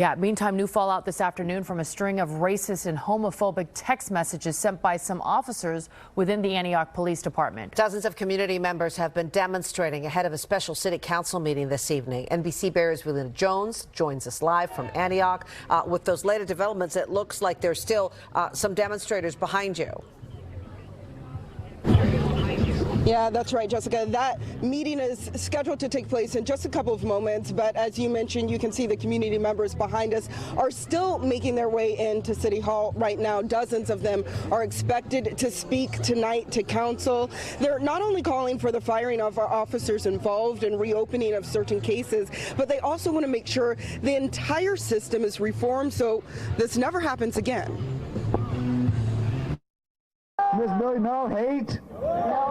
Yeah, meantime, new fallout this afternoon from a string of racist and homophobic text messages sent by some officers within the Antioch Police Department. Dozens of community members have been demonstrating ahead of a special city council meeting this evening. NBC Bears Velena Jones joins us live from Antioch. With those latest developments, it looks like there's still some demonstrators behind you. Yeah, that's right, Jessica. That meeting is scheduled to take place in just a couple of moments, but as you mentioned, you can see the community members behind us are still making their way into City Hall right now. Dozens of them are expected to speak tonight to council. They're not only calling for the firing of our officers involved and reopening of certain cases, but they also want to make sure the entire system is reformed so this never happens again. Miss Billy, no hate,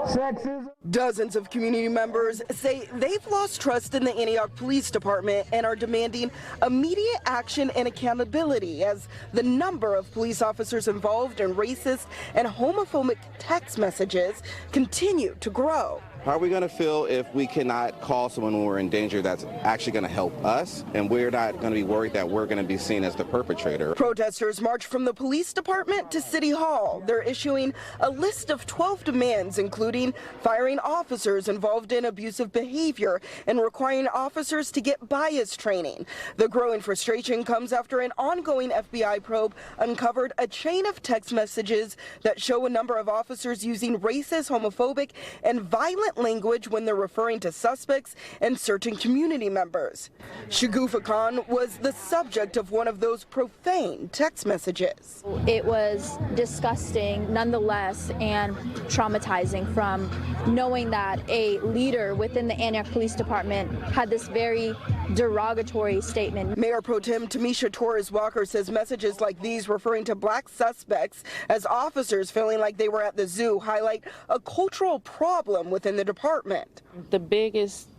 sexism. Dozens of community members say they've lost trust in the Antioch Police Department and are demanding immediate action and accountability as the number of police officers involved in racist and homophobic text messages continue to grow. How are we going to feel if we cannot call someone when we're in danger that's actually going to help us, and we're not going to be worried that we're going to be seen as the perpetrator? Protesters marched from the police department to City Hall. They're issuing a list of 12 demands, including firing officers involved in abusive behavior and requiring officers to get bias training. The growing frustration comes after an ongoing FBI probe uncovered a chain of text messages that show a number of officers using racist, homophobic, and violent language when they're referring to suspects and certain community members. Shagufa Khan was the subject of one of those profane text messages. It was disgusting nonetheless and traumatizing from knowing that a leader within the Antioch Police Department had this very derogatory statement. Mayor Pro Tem Tamisha Torres Walker says messages like these referring to black suspects as officers feeling like they were at the zoo highlight a cultural problem within the department. The biggest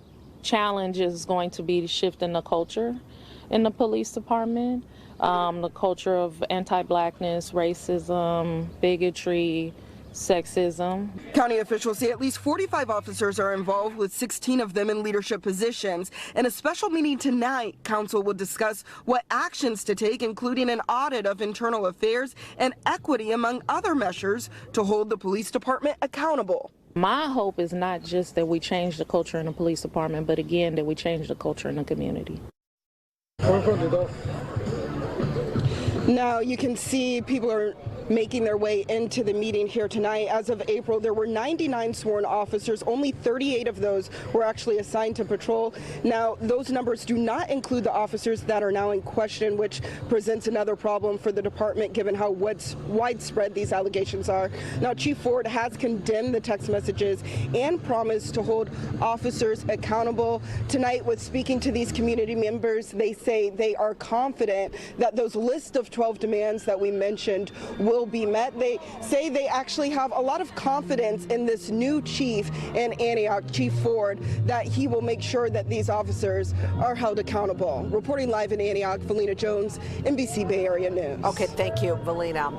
challenge is going to be shifting the culture in the police department, the culture of anti-blackness, racism, bigotry, sexism. County officials say at least 45 officers are involved, with 16 of them in leadership positions. In a special meeting tonight, council will discuss what actions to take, including an audit of internal affairs and equity, among other measures, to hold the police department accountable. My hope is not just that we change the culture in the police department, but again, that we change the culture in the community. Now you can see people are making their way into the meeting here tonight. As of April, there were 99 sworn officers. Only 38 of those were actually assigned to patrol. Now, those numbers do not include the officers that are now in question, which presents another problem for the department given how widespread these allegations are. Now, Chief Ford has condemned the text messages and promised to hold officers accountable. Tonight, with speaking to these community members, they say they are confident that those list of 12 demands that we mentioned will be met. They say they actually have a lot of confidence in this new chief in Antioch, Chief Ford, that he will make sure that these officers are held accountable. Reporting live in Antioch, Velena Jones, NBC Bay Area News. Okay, thank you, Velena.